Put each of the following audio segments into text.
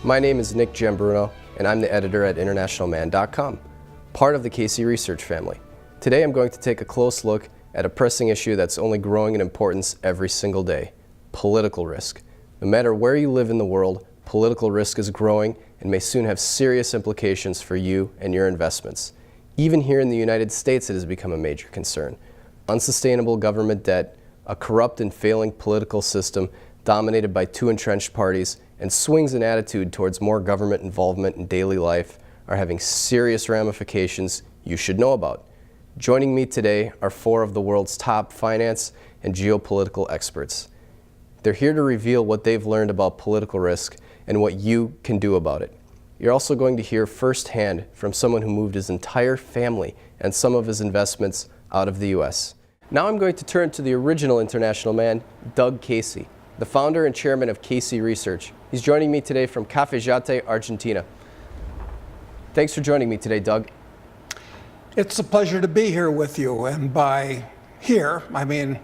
My name is Nick Giambruno, and I'm the editor at internationalman.com, part of the Casey Research family. Today I'm going to take a close look at a pressing issue that's only growing in importance every single day: political risk. No matter where you live in the world, political risk is growing and may soon have serious implications for you and your investments. Even here in the United States, it has become a major concern. Unsustainable government debt, a corrupt and failing political system dominated by two entrenched parties, and swings in attitude towards more government involvement in daily life are having serious ramifications you should know about. Joining me today are four of the world's top finance and geopolitical experts. They're here to reveal what they've learned about political risk and what you can do about it. You're also going to hear firsthand from someone who moved his entire family and some of his investments out of the U.S. Now I'm going to turn to the original international man, Doug Casey, the founder and chairman of Casey Research. He's joining me today from Cafayate, Argentina. Thanks for joining me today, Doug. It's a pleasure to be here with you, and by here, I mean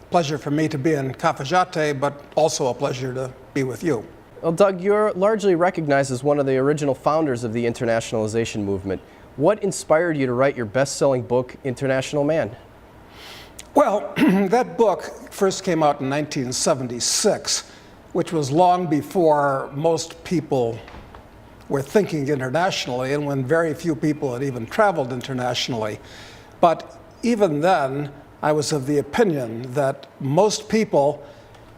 pleasure for me to be in Cafayate, but also a pleasure to be with you. Well, Doug, you're largely recognized as one of the original founders of the internationalization movement. What inspired you to write your best-selling book, International Man? Well, that book first came out in 1976, which was long before most people were thinking internationally and when very few people had even traveled internationally. But even then, I was of the opinion that most people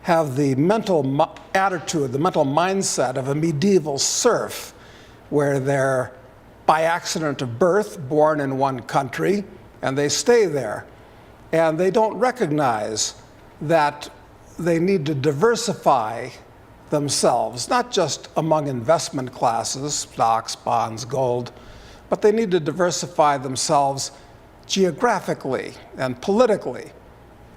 have the mental attitude, the mental mindset of a medieval serf, where they're by accident of birth born in one country and they stay there. And they don't recognize that they need to diversify themselves, not just among investment classes, stocks, bonds, gold, but they need to diversify themselves geographically and politically.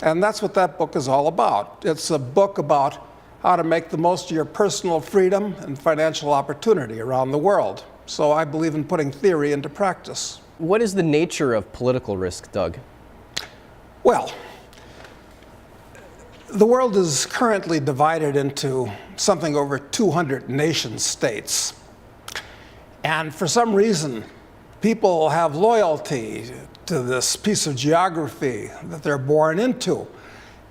And that's what that book is all about. It's a book about how to make the most of your personal freedom and financial opportunity around the world. So I believe in putting theory into practice. What is the nature of political risk, Doug? Well, the world is currently divided into something over 200 nation states. And for some reason, people have loyalty to this piece of geography that they're born into.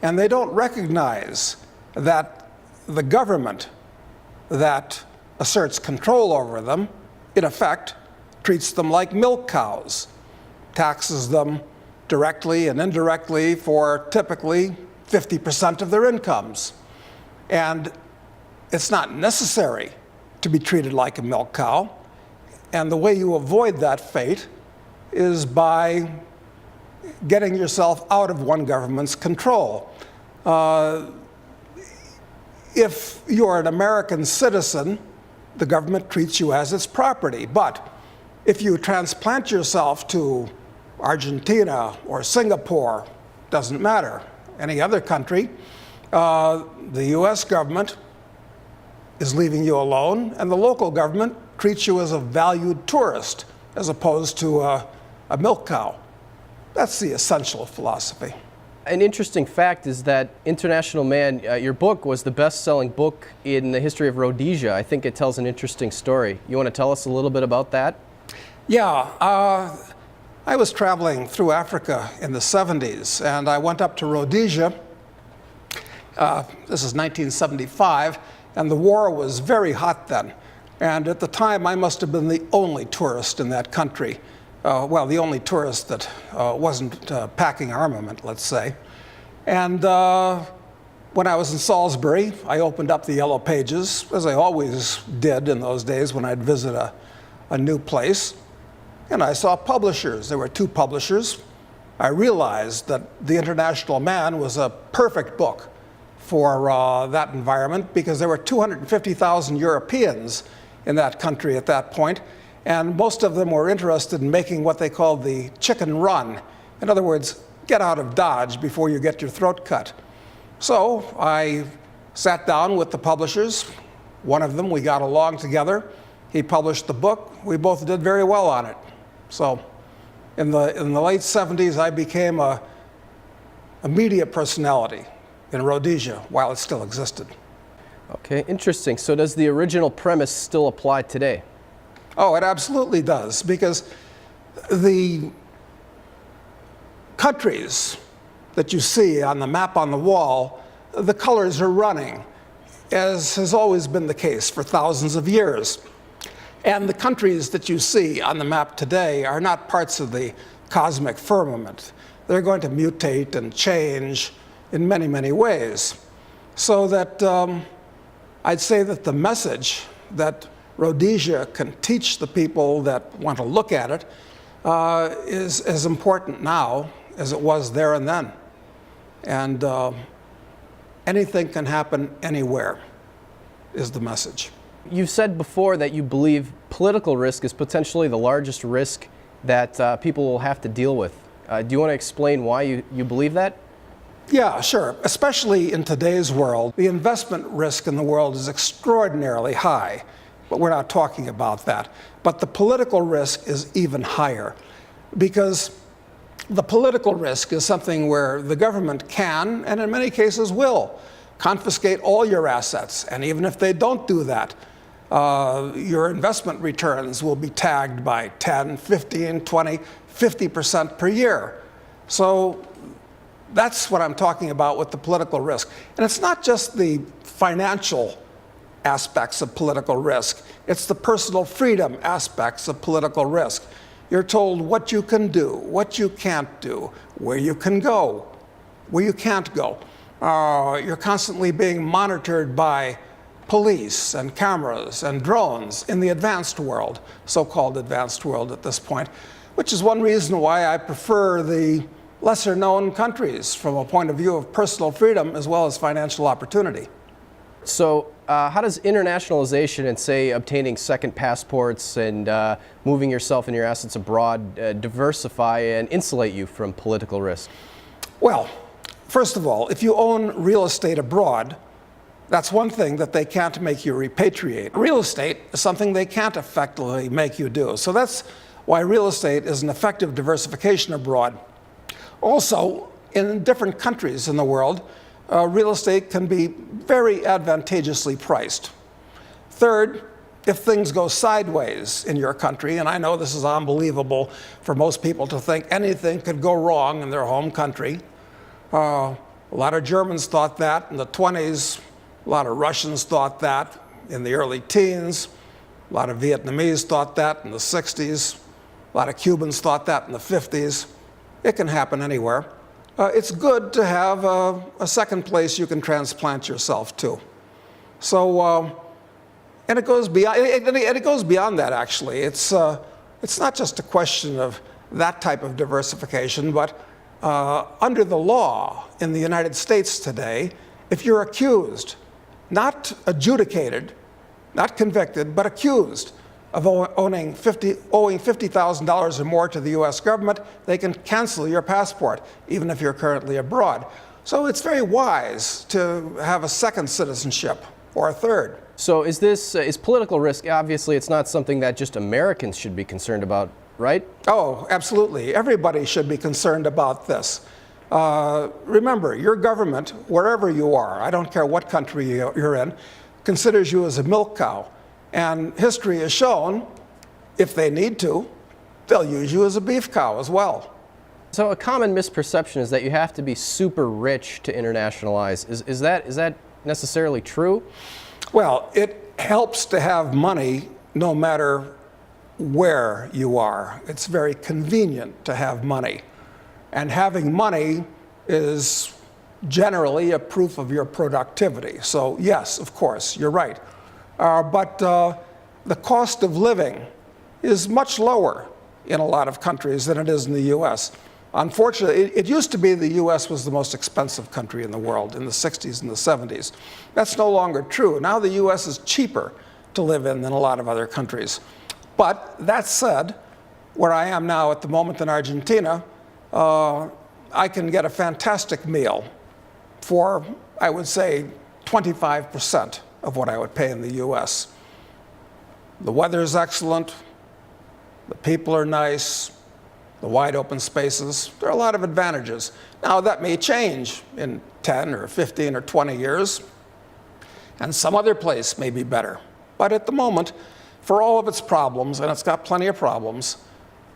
And they don't recognize that the government that asserts control over them, in effect, treats them like milk cows, taxes them directly and indirectly for typically 50% of their incomes. And it's not necessary to be treated like a milk cow. And the way you avoid that fate is by getting yourself out of one government's control. If you're an American citizen, the government treats you as its property. But if you transplant yourself to Argentina or Singapore, doesn't matter, any other country, the US government is leaving you alone, and the local government treats you as a valued tourist as opposed to a milk cow. That's the essential philosophy. An interesting fact is that International Man, your book was the best-selling book in the history of Rhodesia. I think it tells an interesting story. You want to tell us a little bit about that? Yeah. I was traveling through Africa in the 70s, and I went up to Rhodesia. This is 1975, and the war was very hot then. And at the time, I must have been the only tourist in that country. Well, the only tourist that wasn't packing armament, let's say. And when I was in Salisbury, I opened up the Yellow Pages, as I always did in those days when I'd visit a new place. And I saw publishers. There were two publishers. I realized that The International Man was a perfect book for that environment because there were 250,000 Europeans in that country at that point, and most of them were interested in making what they called the chicken run. In other words, get out of Dodge before you get your throat cut. So I sat down with the publishers. One of them, we got along together. He published the book. We both did very well on it. So in the late 70s, I became a media personality in Rhodesia while it still existed. Okay, interesting. So does the original premise still apply today? Oh, it absolutely does, because the countries that you see on the map on the wall, the colors are running, as has always been the case for thousands of years. And the countries that you see on the map today are not parts of the cosmic firmament. They're going to mutate and change in many, many ways. So that I'd say that the message that Rhodesia can teach the people that want to look at it is as important now as it was there and then. And anything can happen anywhere, is the message. You've said before that you believe political risk is potentially the largest risk that people will have to deal with. Do you want to explain why you believe that? Yeah, sure. Especially in today's world, the investment risk in the world is extraordinarily high. But we're not talking about that. But the political risk is even higher, because the political risk is something where the government can, and in many cases will, confiscate all your assets. And even if they don't do that, your investment returns will be tagged by 10, 15, 20, 50% per year. So that's what I'm talking about with the political risk. And it's not just the financial aspects of political risk. It's the personal freedom aspects of political risk. You're told what you can do, what you can't do, where you can go, where you can't go. You're constantly being monitored by police and cameras and drones in the advanced world, so-called advanced world at this point, which is one reason why I prefer the lesser-known countries from a point of view of personal freedom as well as financial opportunity. So how does internationalization and, say, obtaining second passports and moving yourself and your assets abroad diversify and insulate you from political risk? Well, first of all, if you own real estate abroad, that's one thing that they can't make you repatriate. Real estate is something they can't effectively make you do. So that's why real estate is an effective diversification abroad. Also, in different countries in the world, real estate can be very advantageously priced. Third, if things go sideways in your country, and I know this is unbelievable for most people to think anything could go wrong in their home country. A lot of Germans thought that in the 20s. A lot of Russians thought that in the early teens. A lot of Vietnamese thought that in the 60s. A lot of Cubans thought that in the 50s. It can happen anywhere. It's good to have a second place you can transplant yourself to. So, and it goes beyond that, actually. It's not just a question of that type of diversification, but under the law in the United States today, if you're accused, not adjudicated, not convicted, but accused of owing $50,000 or more to the US government, they can cancel your passport, even if you're currently abroad. So it's very wise to have a second citizenship, or a third. So is political risk, obviously it's not something that just Americans should be concerned about, right? Oh, absolutely. Everybody should be concerned about this. Remember, your government, wherever you are, I don't care what country you're in, considers you as a milk cow. And history has shown, if they need to, they'll use you as a beef cow as well. So a common misperception is that you have to be super rich to internationalize. Is that necessarily true? Well, it helps to have money no matter where you are. It's very convenient to have money. And having money is generally a proof of your productivity. So yes, of course, you're right. But the cost of living is much lower in a lot of countries than it is in the US. Unfortunately, it used to be the US was the most expensive country in the world in the 60s and the 70s. That's no longer true. Now the US is cheaper to live in than a lot of other countries. But that said, where I am now at the moment in Argentina, I can get a fantastic meal for, I would say, 25% of what I would pay in the US. The weather is excellent, the people are nice, the wide open spaces. There are a lot of advantages. Now that may change in 10 or 15 or 20 years. and some other place may be better. But at the moment, for all of its problems, and it's got plenty of problems,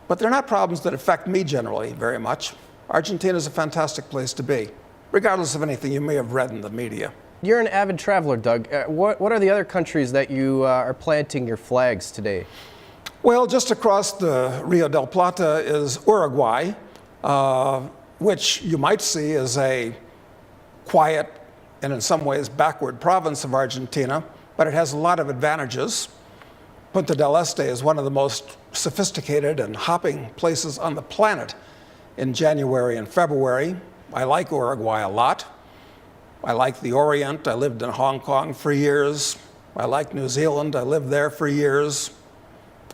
but they're not problems that affect me generally very much, Argentina is a fantastic place to be, regardless of anything you may have read in the media. You're an avid traveler, Doug. What are the other countries that you are planting your flags today? Well, just across the Rio del Plata is Uruguay, which you might see as a quiet and in some ways backward province of Argentina, but it has a lot of advantages. Punta del Este is one of the most sophisticated and hopping places on the planet in January and February. I like Uruguay a lot. I like the Orient. I lived in Hong Kong for years. I like New Zealand. I lived there for years.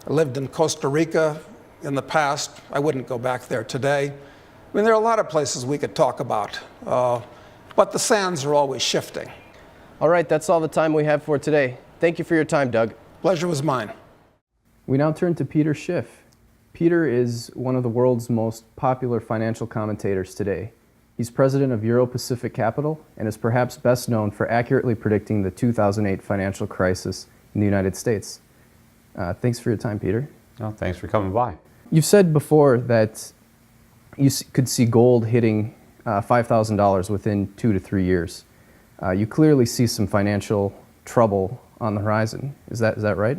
I lived in Costa Rica in the past. I wouldn't go back there today. I mean, there are a lot of places we could talk about, but the sands are always shifting. All right, that's all the time we have for today. Thank you for your time, Doug. Pleasure was mine. We now turn to Peter Schiff. Peter is one of the world's most popular financial commentators today. He's president of Euro-Pacific Capital and is perhaps best known for accurately predicting the 2008 financial crisis in the United States. Thanks for your time, Peter. Oh, thanks for coming by. You've said before that you could see gold hitting $5,000 within 2 to 3 years. You clearly see some financial trouble on the horizon. Is that right?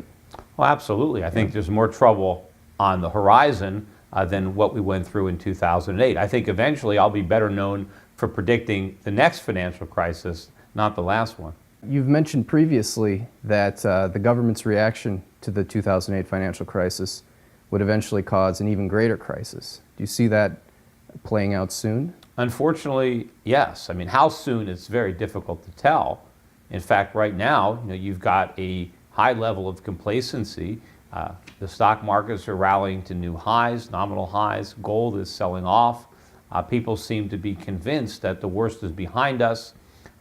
Well, absolutely. I think there's more trouble on the horizon than what we went through in 2008. I think eventually I'll be better known for predicting the next financial crisis, not the last one. You've mentioned previously that the government's reaction to the 2008 financial crisis would eventually cause an even greater crisis. Do you see that playing out soon? Unfortunately, yes. I mean, how soon is very difficult to tell. In fact, right now, you've got a high level of complacency. The stock markets are rallying to new highs, nominal highs. Gold is selling off. People seem to be convinced that the worst is behind us,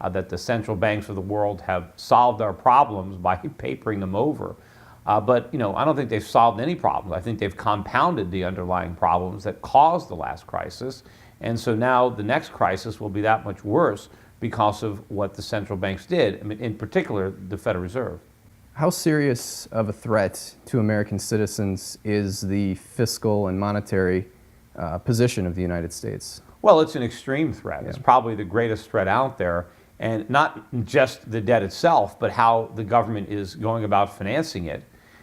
that the central banks of the world have solved our problems by papering them over. But I don't think they've solved any problems. I think they've compounded the underlying problems that caused the last crisis. And so now the next crisis will be that much worse because of what the central banks did, I mean, in particular, the Federal Reserve. How serious of a threat to American citizens is the fiscal and monetary position of the United States? Well, it's an extreme threat. It's probably the greatest threat out there. And not just the debt itself, but how the government is going about financing it.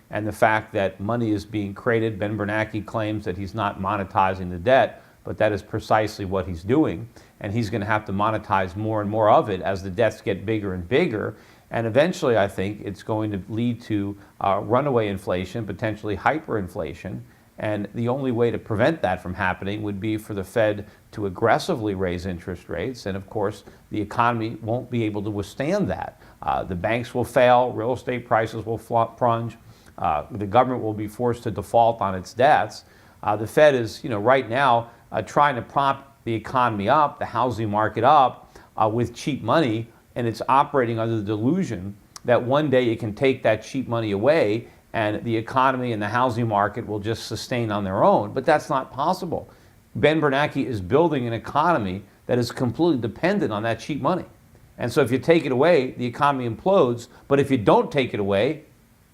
And the fact that money is being created. Ben Bernanke claims that he's not monetizing the debt, but that is precisely what he's doing. And he's going to have to monetize more and more of it as the debts get bigger and bigger. And eventually, I think it's going to lead to runaway inflation, potentially hyperinflation. And the only way to prevent that from happening would be for the Fed to aggressively raise interest rates. And of course, the economy won't be able to withstand that. The banks will fail, real estate prices will plunge, the government will be forced to default on its debts. The Fed is, right now trying to prop the economy up, the housing market up with cheap money, and it's operating under the delusion that one day it can take that cheap money away and the economy and the housing market will just sustain on their own. But that's not possible. Ben Bernanke is building an economy that is completely dependent on that cheap money. And so if you take it away, the economy implodes. But if you don't take it away,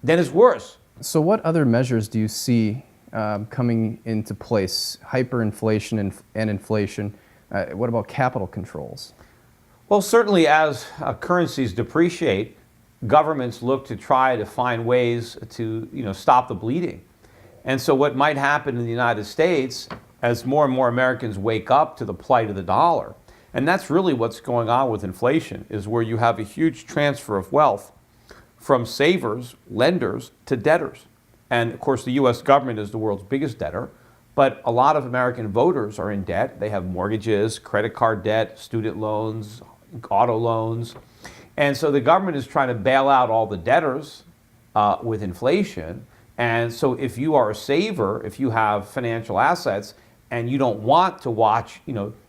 then it's worse. So what other measures do you see coming into place? Hyperinflation and inflation. What about capital controls? Well, certainly as currencies depreciate, governments look to try to find ways to stop the bleeding. And so what might happen in the United States as more and more Americans wake up to the plight of the dollar, and that's really what's going on with inflation, is where you have a huge transfer of wealth from savers, lenders, to debtors. And of course, the US government is the world's biggest debtor, but a lot of American voters are in debt. They have mortgages, credit card debt, student loans, auto loans. And so the government is trying to bail out all the debtors with inflation. And so if you are a saver, if you have financial assets and you don't want to watch,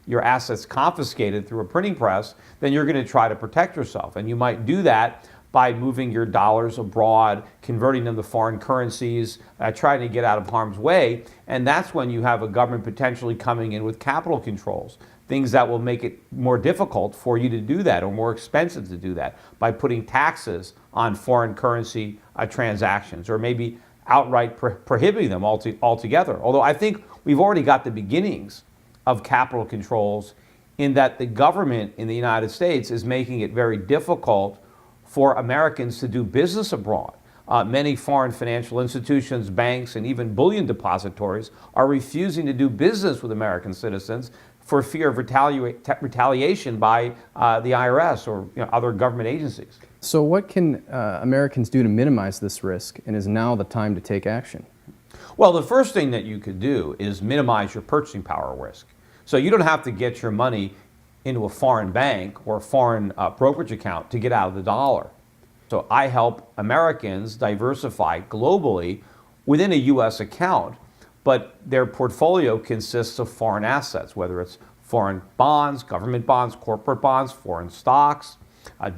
your assets confiscated through a printing press, then you're going to try to protect yourself. And you might do that by moving your dollars abroad, converting them to foreign currencies, trying to get out of harm's way. And that's when you have a government potentially coming in with capital controls. things that will make it more difficult for you to do that or more expensive to do that by putting taxes on foreign currency transactions, or maybe outright prohibiting them altogether. Although I think we've already got the beginnings of capital controls in that the government in the United States is making it very difficult for Americans to do business abroad. Many foreign financial institutions, banks, and even bullion depositories are refusing to do business with American citizens for fear of retaliation by the IRS or other government agencies. So what can Americans do to minimize this risk, and is now the time to take action? Well, the first thing that you could do is minimize your purchasing power risk. So you don't have to get your money into a foreign bank or a foreign brokerage account to get out of the dollar. So I help Americans diversify globally within a U.S. account, but their portfolio consists of foreign assets, whether it's foreign bonds, government bonds, corporate bonds, foreign stocks,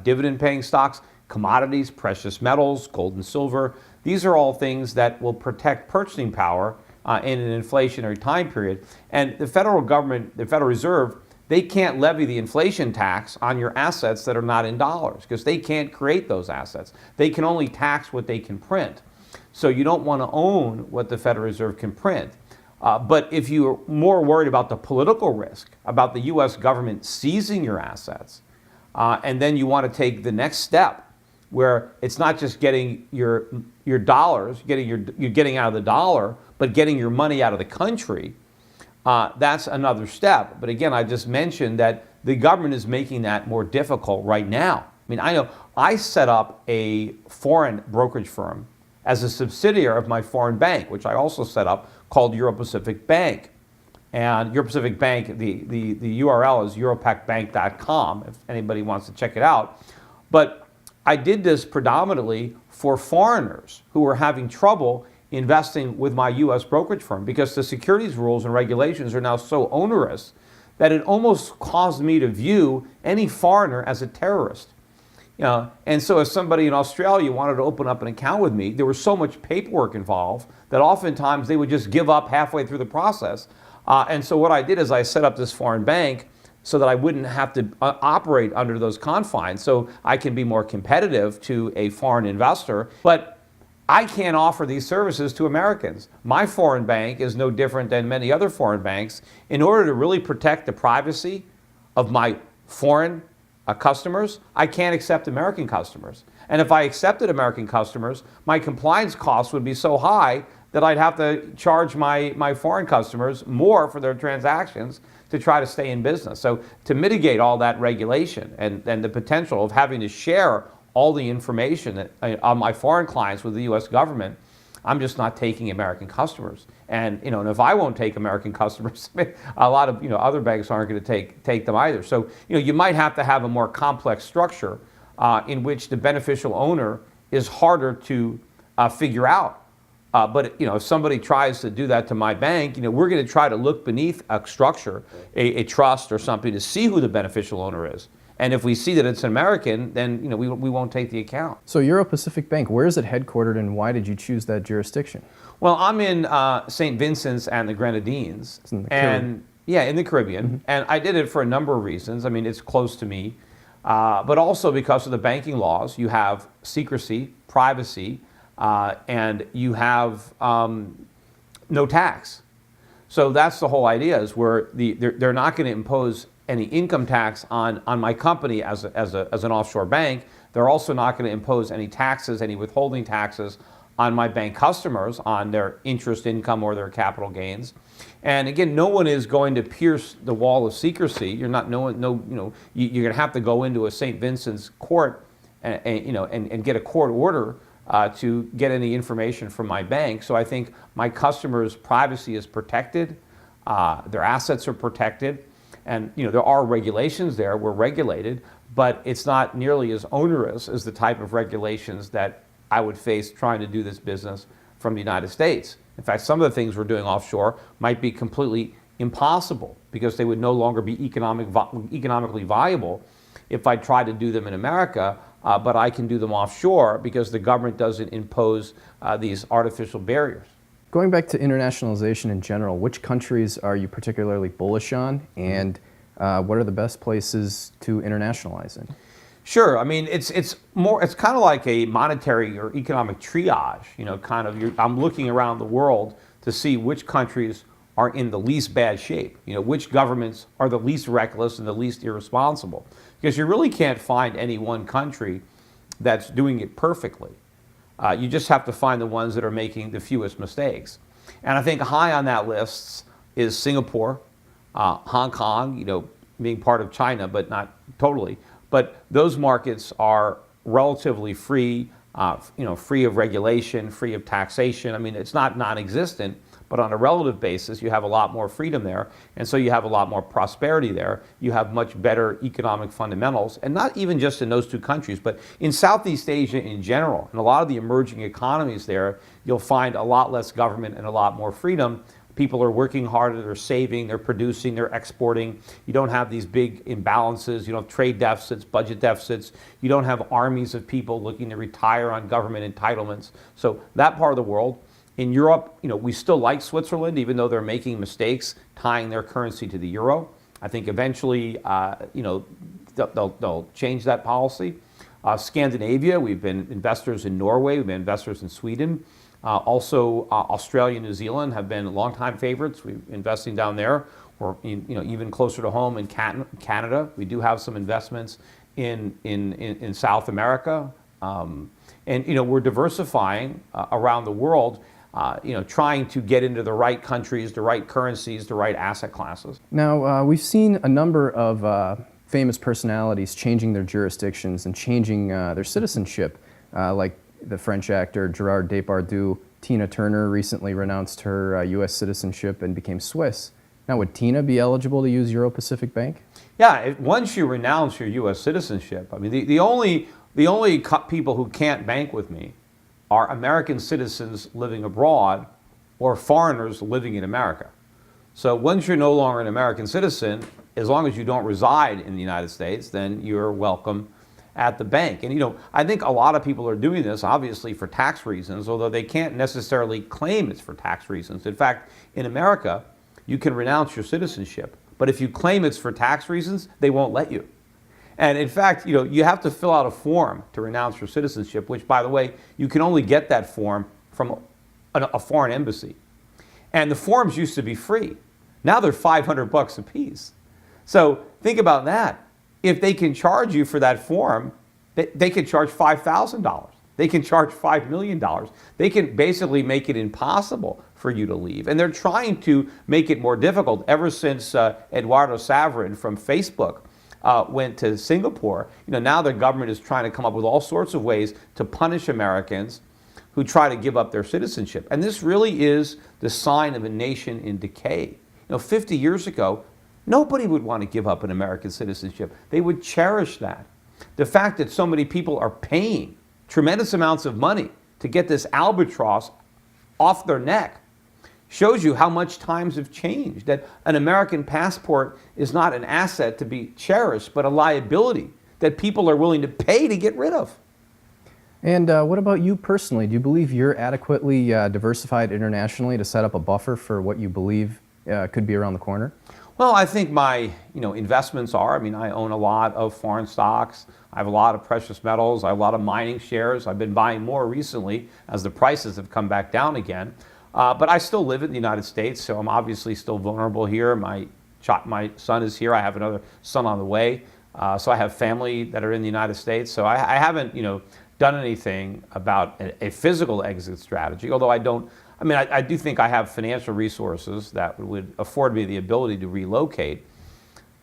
dividend-paying stocks, commodities, precious metals, gold and silver. These are all things that will protect purchasing power in an inflationary time period. And the federal government, the Federal Reserve, they can't levy the inflation tax on your assets that are not in dollars because they can't create those assets. They can only tax what they can print. So you don't want to own what the Federal Reserve can print. But if you're more worried about the political risk, about the U.S. government seizing your assets, and then you want to take the next step where it's not just getting your dollars, you're getting out of the dollar, but getting your money out of the country, that's another step. But again, I just mentioned that the government is making that more difficult right now. I mean, I know I set up a foreign brokerage firm as a subsidiary of my foreign bank, which I also set up, called Euro Pacific Bank. And Euro Pacific Bank, the URL is europacbank.com if anybody wants to check it out. But I did this predominantly for foreigners who were having trouble investing with my U.S. brokerage firm because the securities rules and regulations are now so onerous that it almost caused me to view any foreigner as a terrorist. And so if somebody in Australia wanted to open up an account with me, there was so much paperwork involved that oftentimes they would just give up halfway through the process. And so what I did is I set up this foreign bank so that I wouldn't have to operate under those confines, so I can be more competitive to a foreign investor. But I can't offer these services to Americans. My foreign bank is no different than many other foreign banks. In order to really protect the privacy of my foreign customers, I can't accept American customers. And if I accepted American customers, my compliance costs would be so high that I'd have to charge my foreign customers more for their transactions to try to stay in business. So to mitigate all that regulation and the potential of having to share all the information that, on my foreign clients with the U.S. government, I'm just not taking American customers. And and if I won't take American customers, a lot of other banks aren't going to take them either. So you might have to have a more complex structure in which the beneficial owner is harder to figure out. But if somebody tries to do that to my bank, we're going to try to look beneath a structure, a trust or something, to see who the beneficial owner is. And if we see that it's an American, then we won't take the account. So Euro Pacific Bank, where is it headquartered, and why did you choose that jurisdiction? Well, I'm in St. Vincent's and the Grenadines, in the Caribbean. In the Caribbean. Mm-hmm. And I did it for a number of reasons. I mean, it's close to me, but also because of the banking laws. You have secrecy, privacy, and you have no tax. So that's the whole idea, is where they're not going to impose any income tax on my company as an offshore bank. They're also not going to impose any taxes, any withholding taxes on my bank customers on their interest income or their capital gains. And again, no one is going to pierce the wall of secrecy. You're not you're going to have to go into a St. Vincent's court and get a court order to get any information from my bank. So I think my customers' privacy is protected, their assets are protected, and there are regulations there. We're regulated, but it's not nearly as onerous as the type of regulations that I would face trying to do this business from the United States. In fact, some of the things we're doing offshore might be completely impossible because they would no longer be economically viable if I tried to do them in America. But I can do them offshore because the government doesn't impose these artificial barriers. Going back to internationalization in general, which countries are you particularly bullish on, and what are the best places to internationalize in? Sure. I mean, it's kind of like a monetary or economic triage. I'm looking around the world to see which countries are in the least bad shape. Which governments are the least reckless and the least irresponsible. Because you really can't find any one country that's doing it perfectly. You just have to find the ones that are making the fewest mistakes. And I think high on that list is Singapore, Hong Kong, being part of China, but not totally. But those markets are relatively free, free of regulation, free of taxation. I mean, it's not non-existent, but on a relative basis, you have a lot more freedom there. And so you have a lot more prosperity there. You have much better economic fundamentals, and not even just in those two countries, but in Southeast Asia in general. And a lot of the emerging economies there, you'll find a lot less government and a lot more freedom. People are working harder, they're saving, they're producing, they're exporting. You don't have these big imbalances, you don't have trade deficits, budget deficits. You don't have armies of people looking to retire on government entitlements. So that part of the world. In Europe, we still like Switzerland, even though they're making mistakes tying their currency to the euro. I think eventually, they'll change that policy. Scandinavia, we've been investors in Norway, we've been investors in Sweden. Also, Australia and New Zealand have been longtime favorites. We're investing down there. We're even closer to home in Canada. We do have some investments in South America. And we're diversifying around the world, trying to get into the right countries, the right currencies, the right asset classes. Now, we've seen a number of famous personalities changing their jurisdictions and changing their citizenship, like the French actor Gerard Depardieu. Tina Turner recently renounced her U.S. citizenship and became Swiss. Now, would Tina be eligible to use Euro Pacific Bank? Yeah, once you renounce your U.S. citizenship, I mean, the only people who can't bank with me are American citizens living abroad or foreigners living in America. So once you're no longer an American citizen, as long as you don't reside in the United States, then you're welcome at the bank. And I think a lot of people are doing this obviously for tax reasons, although they can't necessarily claim it's for tax reasons. In fact, in America, you can renounce your citizenship, but if you claim it's for tax reasons, they won't let you. And in fact, you have to fill out a form to renounce your citizenship, which, by the way, you can only get that form from a foreign embassy. And the forms used to be free. Now they're $500 a piece. So think about that. If they can charge you for that form, they can charge $5,000. They can charge $5 million. They can basically make it impossible for you to leave. And they're trying to make it more difficult ever since Eduardo Saverin from Facebook went to Singapore. Now the government is trying to come up with all sorts of ways to punish Americans who try to give up their citizenship. And this really is the sign of a nation in decay. 50 years ago, nobody would want to give up an American citizenship. They would cherish that. The fact that so many people are paying tremendous amounts of money to get this albatross off their neck shows you how much times have changed, that an American passport is not an asset to be cherished, but a liability that people are willing to pay to get rid of. And what about you personally? Do you believe you're adequately diversified internationally to set up a buffer for what you believe could be around the corner? Well, I think my investments are. I mean, I own a lot of foreign stocks. I have a lot of precious metals. I have a lot of mining shares. I've been buying more recently as the prices have come back down again. But I still live in the United States, so I'm obviously still vulnerable here. My son is here. I have another son on the way. So I have family that are in the United States. So I haven't, done anything about a physical exit strategy, although I do think I have financial resources that would afford me the ability to relocate.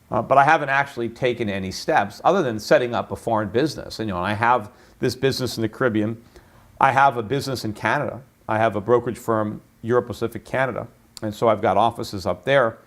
But I haven't actually taken any steps other than setting up a foreign business. And I have this business in the Caribbean. I have a business in Canada. I have a brokerage firm, Euro Pacific Canada. And so I've got offices up there.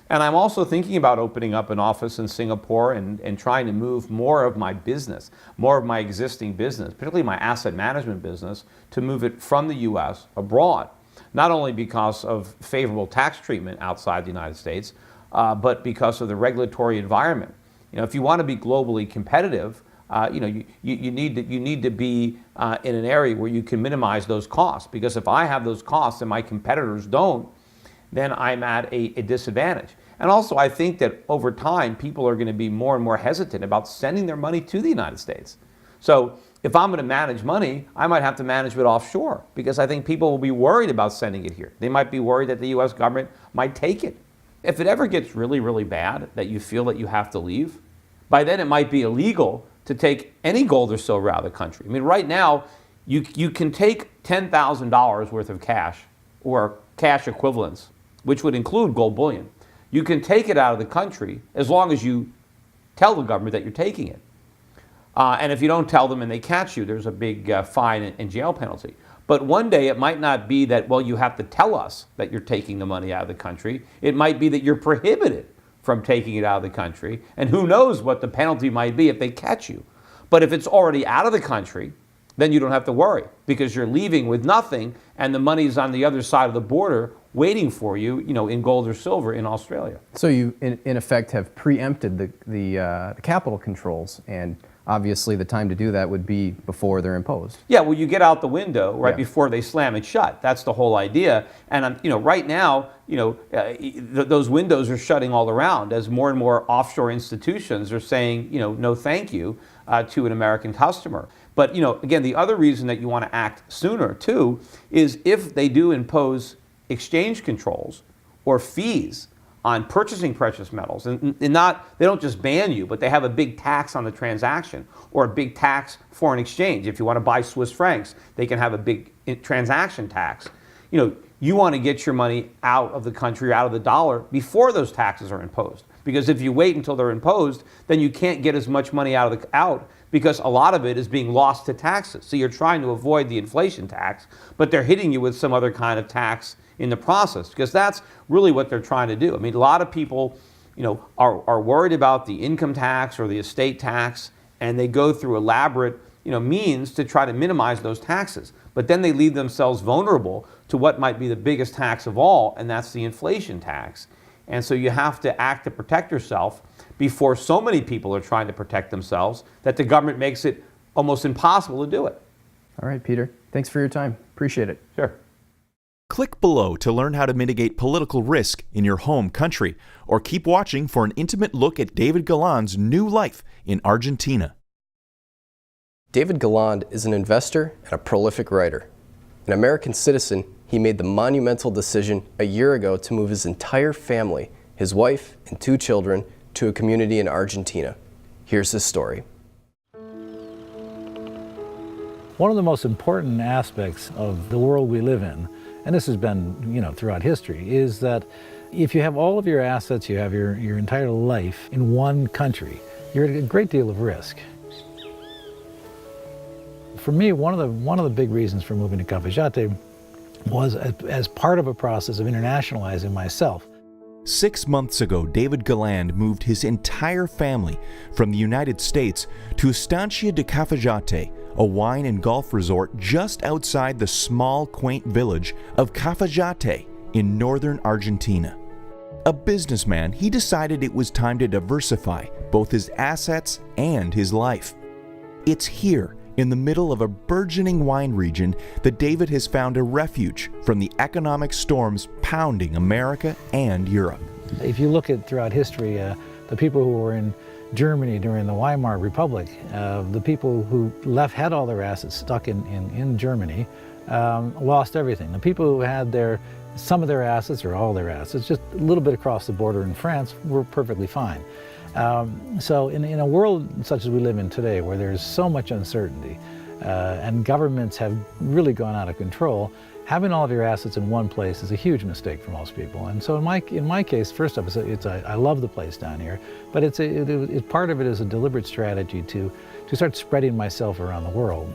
And I'm also thinking about opening up an office in Singapore and trying to move more of my business, more of my existing business, particularly my asset management business, to move it from the U.S. abroad. Not only because of favorable tax treatment outside the United States, but because of the regulatory environment. If you want to be globally competitive, you need to be in an area where you can minimize those costs. Because if I have those costs and my competitors don't, then I'm at a disadvantage. And also, I think that over time, people are going to be more and more hesitant about sending their money to the United States. So if I'm going to manage money, I might have to manage it offshore because I think people will be worried about sending it here. They might be worried that the U.S. government might take it. If it ever gets really, really bad that you feel that you have to leave, by then it might be illegal to take any gold or silver out of the country. I mean, right now, you can take $10,000 worth of cash or cash equivalents, which would include gold bullion. You can take it out of the country as long as you tell the government that you're taking it. And if you don't tell them and they catch you, there's a big fine and jail penalty. But one day it might not be that, well, you have to tell us that you're taking the money out of the country. It might be that you're prohibited from taking it out of the country. And who knows what the penalty might be if they catch you. But if it's already out of the country, then you don't have to worry because you're leaving with nothing and the money's on the other side of the border waiting for you, in gold or silver in Australia. So you, in effect, have preempted the capital controls, and obviously the time to do that would be before they're imposed. Yeah, well, you get out the window right Yeah. before they slam it shut. That's the whole idea. And right now, those windows are shutting all around as more and more offshore institutions are saying, no, thank you to an American customer. But again, the other reason that you want to act sooner too is if they do impose exchange controls or fees on purchasing precious metals, and they don't just ban you, but they have a big tax on the transaction or a big tax foreign exchange. If you want to buy Swiss francs, they can have a big transaction tax. You want to get your money out of the country, out of the dollar before those taxes are imposed. Because if you wait until they're imposed, then you can't get as much money out because a lot of it is being lost to taxes. So you're trying to avoid the inflation tax, but they're hitting you with some other kind of tax in the process, because that's really what they're trying to do. I mean, a lot of people, are worried about the income tax or the estate tax, and they go through elaborate, means to try to minimize those taxes. But then they leave themselves vulnerable to what might be the biggest tax of all, and that's the inflation tax. And so you have to act to protect yourself before so many people are trying to protect themselves that the government makes it almost impossible to do it. All right, Peter. Thanks for your time. Appreciate it. Sure. Click below to learn how to mitigate political risk in your home country, or keep watching for an intimate look at David Galland's new life in Argentina. David Galland is an investor and a prolific writer. An American citizen, he made the monumental decision a year ago to move his entire family, his wife and 2 children, to a community in Argentina. Here's his story. One of the most important aspects of the world we live in, and this has been, throughout history, is that if you have all of your assets, you have your entire life in one country, you're at a great deal of risk. For me, one of the big reasons for moving to Cafayate was as part of a process of internationalizing myself. 6 months ago, David Galland moved his entire family from the United States to Estancia de Cafayate, a wine and golf resort just outside the small, quaint village of Cafayate in northern Argentina. A businessman, he decided it was time to diversify both his assets and his life. It's here, in the middle of a burgeoning wine region, that David has found a refuge from the economic storms pounding America and Europe. If you look at throughout history, the people who were in Germany during the Weimar Republic, the people who had all their assets stuck in Germany, lost everything. The people who had some of their assets or all their assets, just a little bit across the border in France, were perfectly fine. So in a world such as we live in today, where there's so much uncertainty and governments have really gone out of control, having all of your assets in one place is a huge mistake for most people. And so in my case, first off, I love the place down here, but part of it is a deliberate strategy to start spreading myself around the world.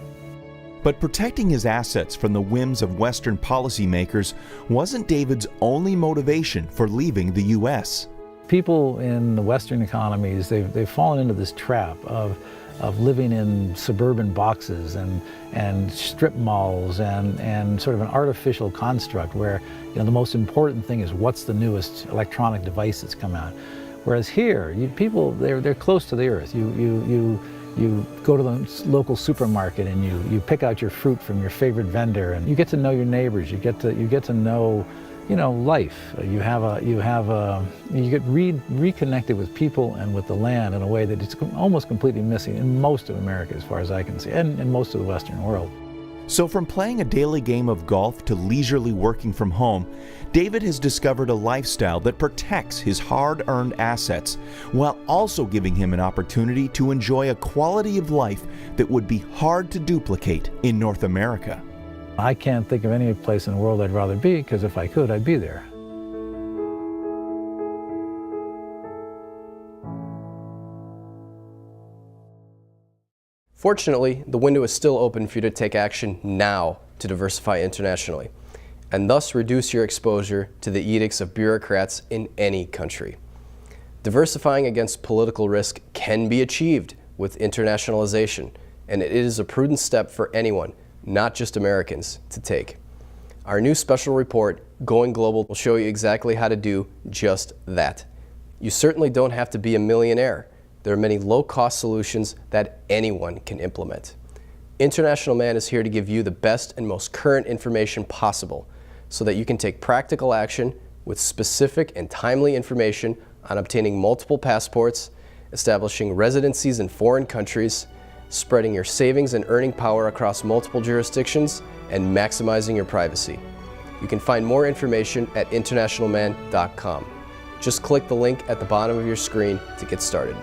But protecting his assets from the whims of Western policymakers wasn't David's only motivation for leaving the U.S. People in the Western economies, they've fallen into this trap of living in suburban boxes and strip malls and sort of an artificial construct where the most important thing is what's the newest electronic device that's come out. Whereas here, people they're close to the earth. You go to the local supermarket and you pick out your fruit from your favorite vendor, and you get to know your neighbors. You get to know life. You get reconnected with people and with the land in a way that it's almost completely missing in most of America, as far as I can see, and in most of the Western world. So from playing a daily game of golf to leisurely working from home, David has discovered a lifestyle that protects his hard-earned assets while also giving him an opportunity to enjoy a quality of life that would be hard to duplicate in North America. I can't think of any place in the world I'd rather be, because if I could, I'd be there. Fortunately, the window is still open for you to take action now to diversify internationally, and thus reduce your exposure to the edicts of bureaucrats in any country. Diversifying against political risk can be achieved with internationalization, and it is a prudent step for anyone, not just Americans, to take. Our new special report, Going Global, will show you exactly how to do just that. You certainly don't have to be a millionaire. There are many low-cost solutions that anyone can implement. International Man is here to give you the best and most current information possible so that you can take practical action with specific and timely information on obtaining multiple passports, establishing residencies in foreign countries, spreading your savings and earning power across multiple jurisdictions, and maximizing your privacy. You can find more information at internationalman.com. Just click the link at the bottom of your screen to get started.